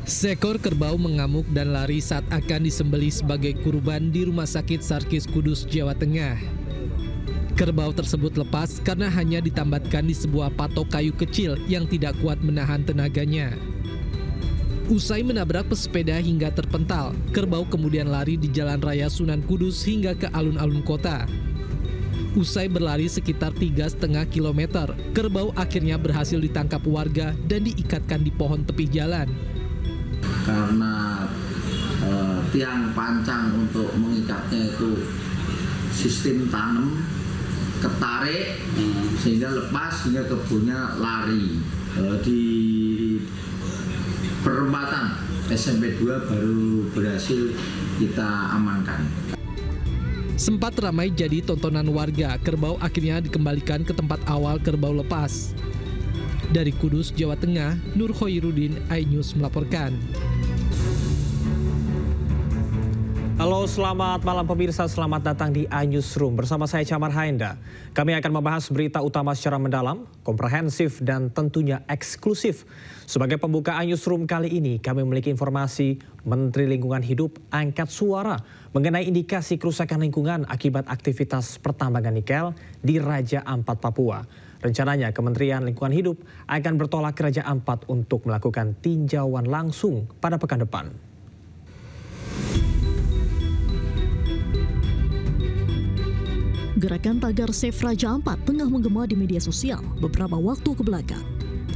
Seekor kerbau mengamuk dan lari saat akan disembelih sebagai kurban di Rumah Sakit Sarkis Kudus, Jawa Tengah. Kerbau tersebut lepas karena hanya ditambatkan di sebuah patok kayu kecil yang tidak kuat menahan tenaganya. Usai menabrak pesepeda hingga terpental, kerbau kemudian lari di Jalan Raya Sunan Kudus hingga ke alun-alun kota. Usai berlari sekitar 3,5 kilometer, kerbau akhirnya berhasil ditangkap warga dan diikatkan di pohon tepi jalan. Karena tiang pancang untuk mengikatnya itu sistem tanam, ketarik sehingga lepas hingga kebunnya lari. Di perempatan SMP 2 baru berhasil kita amankan. Sempat ramai jadi tontonan warga, kerbau akhirnya dikembalikan ke tempat awal kerbau lepas. Dari Kudus, Jawa Tengah, Nur Khoirudin, iNews melaporkan. Halo, selamat malam pemirsa, selamat datang di iNewsroom. Bersama saya Camar Haenda. Kami akan membahas berita utama secara mendalam, komprehensif, dan tentunya eksklusif. Sebagai pembuka iNewsroom kali ini, kami memiliki informasi Menteri Lingkungan Hidup angkat suara mengenai indikasi kerusakan lingkungan akibat aktivitas pertambangan nikel di Raja Ampat, Papua. Rencananya Kementerian Lingkungan Hidup akan bertolak ke Raja Ampat untuk melakukan tinjauan langsung pada pekan depan. Gerakan tagar Save Raja Ampat tengah menggema di media sosial beberapa waktu kebelakang.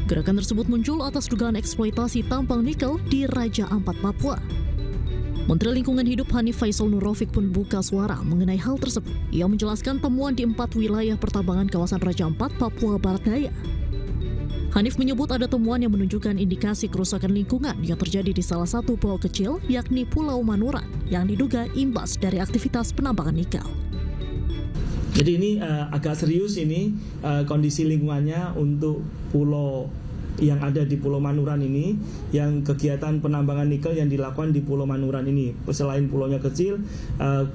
Gerakan tersebut muncul atas dugaan eksploitasi tambang nikel di Raja Ampat, Papua. Menteri Lingkungan Hidup Hanif Faisal Nurrofik pun buka suara mengenai hal tersebut. Ia menjelaskan temuan di 4 wilayah pertambangan kawasan Raja Ampat, Papua Barat Daya. Hanif menyebut ada temuan yang menunjukkan indikasi kerusakan lingkungan yang terjadi di salah satu pulau kecil, yakni Pulau Manuran, yang diduga imbas dari aktivitas penambangan nikel. Jadi ini agak serius ini kondisi lingkungannya untuk pulau yang ada di Pulau Manuran ini, yang kegiatan penambangan nikel yang dilakukan di Pulau Manuran ini. Selain pulaunya kecil,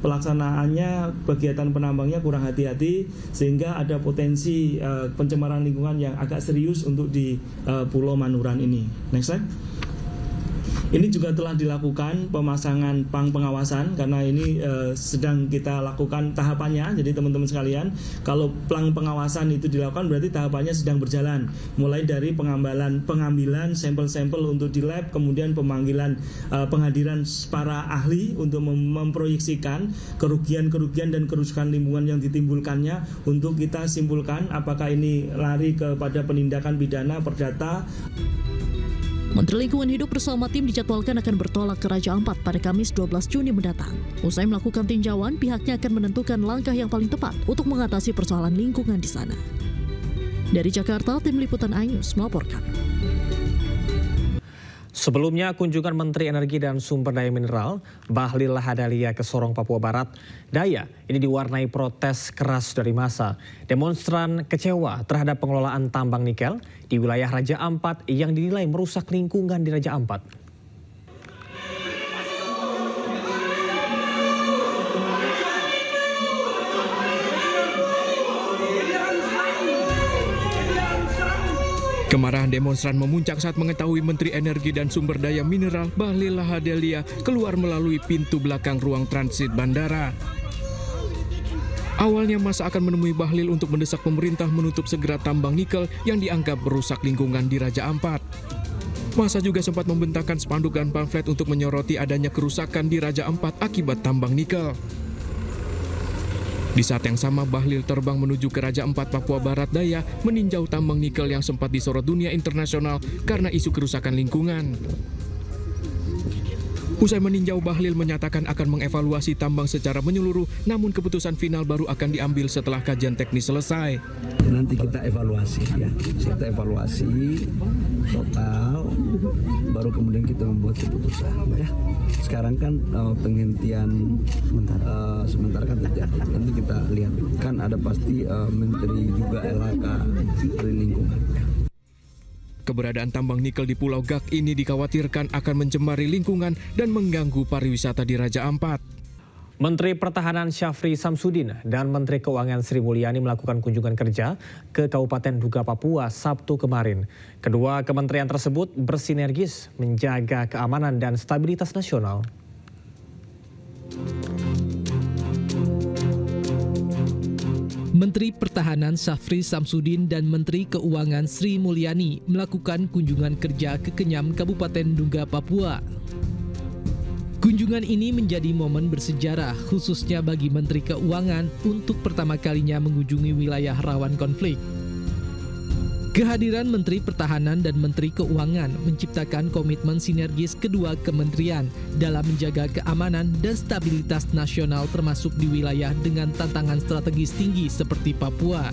pelaksanaannya kegiatan penambangnya kurang hati-hati sehingga ada potensi pencemaran lingkungan yang agak serius untuk di Pulau Manuran ini. Next slide. Ini juga telah dilakukan pemasangan pang pengawasan karena ini sedang kita lakukan tahapannya. Jadi teman-teman sekalian, kalau pang pengawasan itu dilakukan berarti tahapannya sedang berjalan. Mulai dari pengambilan sampel-sampel untuk di lab, kemudian penghadiran para ahli untuk memproyeksikan kerugian-kerugian dan kerusakan lingkungan yang ditimbulkannya untuk kita simpulkan apakah ini lari kepada penindakan pidana perdata. Menteri Lingkungan Hidup bersama tim dijadwalkan akan bertolak ke Raja Ampat pada Kamis 12 Juni mendatang. Usai melakukan tinjauan, pihaknya akan menentukan langkah yang paling tepat untuk mengatasi persoalan lingkungan di sana. Dari Jakarta, tim liputan iNews melaporkan. Sebelumnya, kunjungan Menteri Energi dan Sumber Daya Mineral Bahlil Lahadalia ke Sorong, Papua Barat Daya ini diwarnai protes keras dari massa. Demonstran kecewa terhadap pengelolaan tambang nikel di wilayah Raja Ampat yang dinilai merusak lingkungan di Raja Ampat. Kemarahan demonstran memuncak saat mengetahui Menteri Energi dan Sumber Daya Mineral Bahlil Lahadalia keluar melalui pintu belakang ruang transit bandara. Awalnya massa akan menemui Bahlil untuk mendesak pemerintah menutup segera tambang nikel yang dianggap merusak lingkungan di Raja Ampat. Massa juga sempat membentangkan spanduk dan pamflet untuk menyoroti adanya kerusakan di Raja Ampat akibat tambang nikel. Di saat yang sama, Bahlil terbang menuju ke Raja Ampat, Papua Barat Daya, meninjau tambang nikel yang sempat disorot dunia internasional karena isu kerusakan lingkungan. Usai meninjau, Bahlil menyatakan akan mengevaluasi tambang secara menyeluruh, namun keputusan final baru akan diambil setelah kajian teknis selesai. Nanti kita evaluasi ya, kita evaluasi total, baru kemudian kita membuat keputusan ya. Sekarang kan penghentian sementara kan terjadi. Nanti kita lihat kan ada pasti menteri juga LHK, Menteri Lingkungan. Keberadaan tambang nikel di Pulau Gak ini dikhawatirkan akan mencemari lingkungan dan mengganggu pariwisata di Raja Ampat. Menteri Pertahanan Syafri Samsudin dan Menteri Keuangan Sri Mulyani melakukan kunjungan kerja ke Kabupaten Duga, Papua Sabtu kemarin. Kedua kementerian tersebut bersinergis menjaga keamanan dan stabilitas nasional. Menteri Pertahanan Syafri Samsudin dan Menteri Keuangan Sri Mulyani melakukan kunjungan kerja ke Kenyam, Kabupaten Duga, Papua. Kunjungan ini menjadi momen bersejarah khususnya bagi Menteri Keuangan untuk pertama kalinya mengunjungi wilayah rawan konflik. Kehadiran Menteri Pertahanan dan Menteri Keuangan menciptakan komitmen sinergis kedua kementerian dalam menjaga keamanan dan stabilitas nasional termasuk di wilayah dengan tantangan strategis tinggi seperti Papua.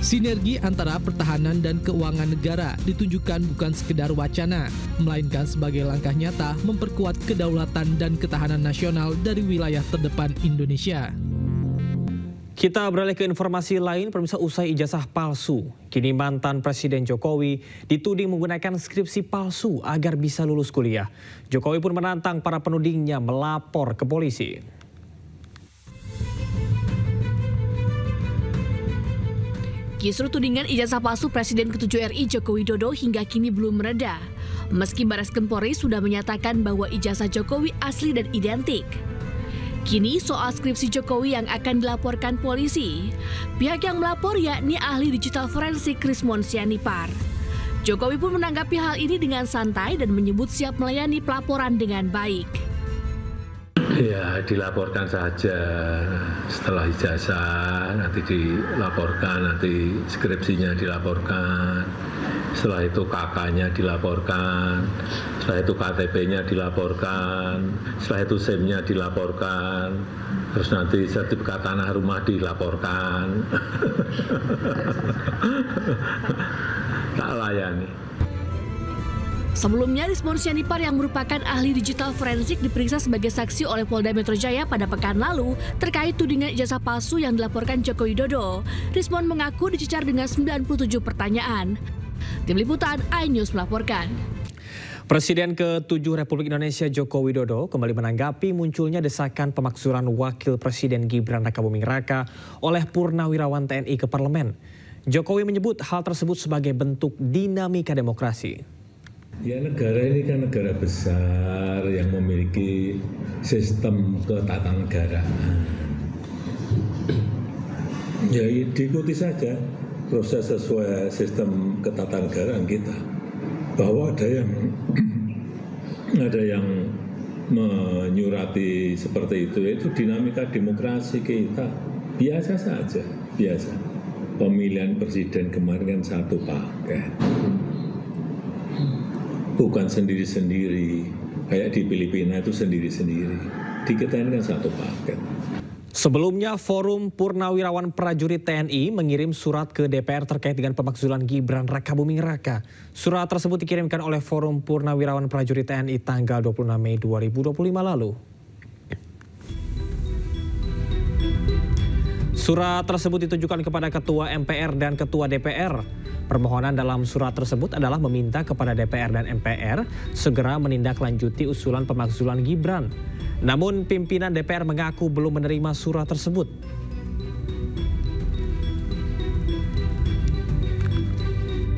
Sinergi antara pertahanan dan keuangan negara ditunjukkan bukan sekedar wacana, melainkan sebagai langkah nyata memperkuat kedaulatan dan ketahanan nasional dari wilayah terdepan Indonesia. Kita beralih ke informasi lain, pemirsa. Usai ijazah palsu, kini mantan Presiden Jokowi dituding menggunakan skripsi palsu agar bisa lulus kuliah. Jokowi pun menantang para penudingnya melapor ke polisi. Kisru tudingan ijazah palsu Presiden ke-7 RI Joko Widodo hingga kini belum mereda. Meski Barreskrim Polri sudah menyatakan bahwa ijazah Jokowi asli dan identik. Kini soal skripsi Jokowi yang akan dilaporkan polisi. Pihak yang melapor yakni ahli digital forensik Krismon Sianipar. Jokowi pun menanggapi hal ini dengan santai dan menyebut siap melayani pelaporan dengan baik. Ya, dilaporkan saja. Setelah ijazah nanti dilaporkan, nanti skripsinya dilaporkan. Setelah itu KK-nya dilaporkan. Setelah itu KTP-nya dilaporkan. Setelah itu SIM-nya dilaporkan. Terus nanti sertifikat tanah rumah dilaporkan. Tak layani. Sebelumnya, Krismon Sianipar yang merupakan ahli digital forensik diperiksa sebagai saksi oleh Polda Metro Jaya pada pekan lalu terkait tudingan ijazah palsu yang dilaporkan Joko Widodo. Krismon mengaku dicecar dengan 97 pertanyaan. Tim Liputan iNews melaporkan. Presiden ke-7 Republik Indonesia Joko Widodo kembali menanggapi munculnya desakan pemakzulan Wakil Presiden Gibran Rakabuming Raka oleh Purnawirawan TNI ke parlemen. Jokowi menyebut hal tersebut sebagai bentuk dinamika demokrasi. Ya, negara ini kan negara besar yang memiliki sistem ketatanegaraan. Ya, diikuti saja proses sesuai sistem ketatanegaraan kita. Bahwa ada yang menyurati seperti itu dinamika demokrasi kita. Biasa saja, biasa. Pemilihan presiden kemarin kan satu paket. Bukan sendiri-sendiri, kayak di Filipina itu sendiri-sendiri. Di kita ini kan satu paket. Sebelumnya, Forum Purnawirawan Prajurit TNI mengirim surat ke DPR terkait dengan pemakzulan Gibran Rakabuming Raka. Surat tersebut dikirimkan oleh Forum Purnawirawan Prajurit TNI tanggal 26 Mei 2025 lalu. Surat tersebut ditujukan kepada Ketua MPR dan Ketua DPR. Permohonan dalam surat tersebut adalah meminta kepada DPR dan MPR segera menindaklanjuti usulan pemakzulan Gibran. Namun pimpinan DPR mengaku belum menerima surat tersebut.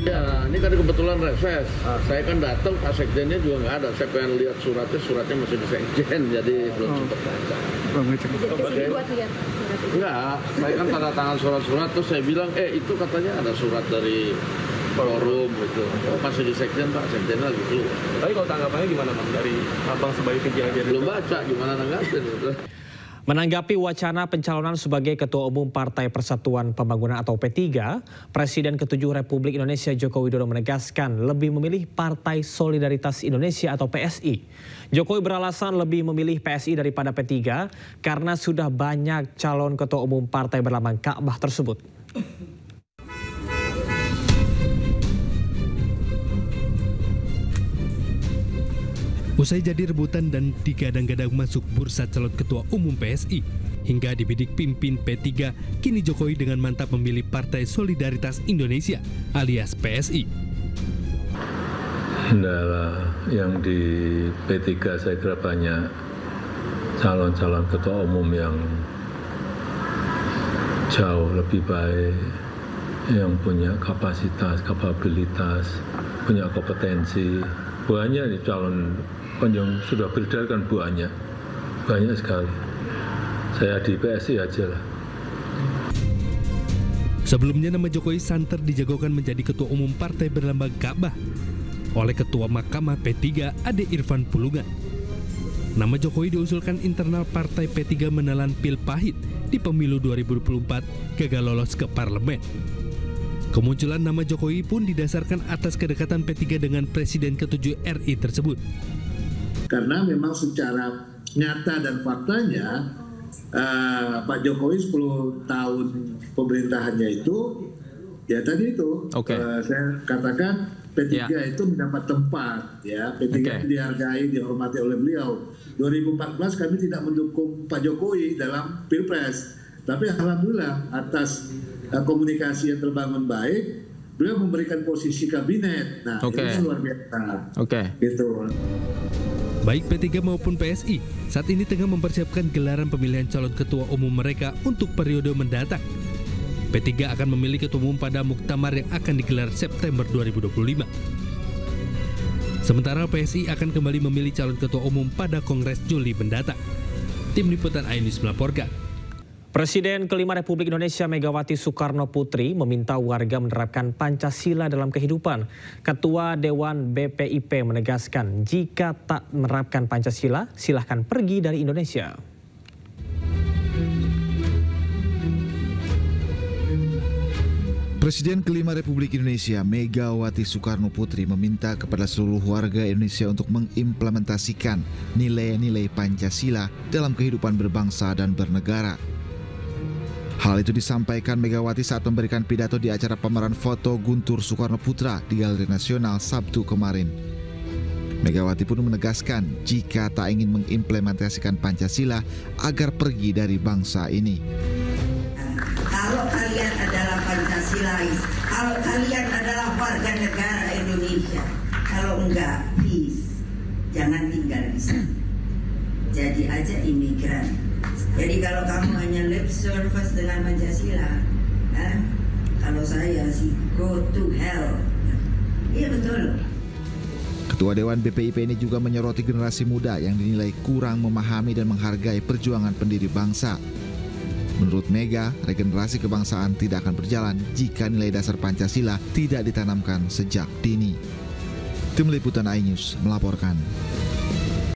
Ya, ini kan kebetulan reses. Saya kan datang, Pak Sekjennya juga nggak ada. Saya pengen lihat suratnya masih di Sekjen, jadi belum sempat baca. Enggak, saya kan tanda tangan surat-surat, terus saya bilang, itu katanya ada surat dari forum gitu. Masih di Sekjen, Pak, Sekjennya lagi keluar. Tapi kalau tanggapannya gimana, Bang, dari Abang sebagai ketua? Belum baca, gimana nanggapin gitu. Menanggapi wacana pencalonan sebagai Ketua Umum Partai Persatuan Pembangunan atau P3, Presiden ke-7 Republik Indonesia Joko Widodo menegaskan lebih memilih Partai Solidaritas Indonesia atau PSI. Jokowi beralasan lebih memilih PSI daripada P3 karena sudah banyak calon Ketua Umum Partai berlambang Ka'bah tersebut. Usai jadi rebutan dan digadang-gadang masuk bursa calon ketua umum PSI, hingga dibidik pimpin P3, kini Jokowi dengan mantap memilih Partai Solidaritas Indonesia alias PSI. Nah, yang di P3 saya kira banyak calon-calon ketua umum yang jauh lebih baik, yang punya kapasitas, kapabilitas, punya kompetensi. Banyak nih calon yang sudah beredar kan banyak sekali. Saya di PSI aja lah. Sebelumnya nama Jokowi santer dijagokan menjadi ketua umum partai berlambang Ka'bah oleh Ketua Mahkamah P3 Ade Irfan Pulungan. Nama Jokowi diusulkan internal partai P3 menelan pil pahit di pemilu 2024 gagal lolos ke parlemen. Kemunculan nama Jokowi pun didasarkan atas kedekatan P3 dengan Presiden ke-7 RI tersebut. Karena memang secara nyata dan faktanya Pak Jokowi 10 tahun pemerintahannya itu, ya tadi itu, saya katakan P3 itu mendapat tempat, ya P3 itu dihargai, dihormati oleh beliau. 2014 kami tidak mendukung Pak Jokowi dalam Pilpres, tapi alhamdulillah atas komunikasi yang terbangun baik, beliau memberikan posisi kabinet. Nah, itu luar biasa. Gitu. Baik P3 maupun PSI saat ini tengah mempersiapkan gelaran pemilihan calon ketua umum mereka untuk periode mendatang. P3 akan memilih ketua umum pada muktamar yang akan digelar September 2025. Sementara PSI akan kembali memilih calon ketua umum pada Kongres Juli mendatang. Tim Liputan iNews melaporkan. Presiden kelima Republik Indonesia Megawati Soekarno Putri meminta warga menerapkan Pancasila dalam kehidupan. Ketua Dewan BPIP menegaskan jika tak menerapkan Pancasila, silahkan pergi dari Indonesia. Presiden kelima Republik Indonesia Megawati Soekarno Putri meminta kepada seluruh warga Indonesia untuk mengimplementasikan nilai-nilai Pancasila dalam kehidupan berbangsa dan bernegara. Hal itu disampaikan Megawati saat memberikan pidato di acara pameran foto Guntur Soekarno Putra di Galeri Nasional Sabtu kemarin. Megawati pun menegaskan jika tak ingin mengimplementasikan Pancasila agar pergi dari bangsa ini. Kalau kalian adalah Pancasilais, kalau kalian adalah warga negara Indonesia, kalau enggak, please, jangan tinggal di sini. Jadi aja imigran. Jadi kalau kamu hanya lip service dengan Pancasila, kalau saya sih go to hell. Iya betul. Ketua Dewan BPIP ini juga menyoroti generasi muda yang dinilai kurang memahami dan menghargai perjuangan pendiri bangsa. Menurut Mega, regenerasi kebangsaan tidak akan berjalan jika nilai dasar Pancasila tidak ditanamkan sejak dini. Tim Liputan iNews melaporkan.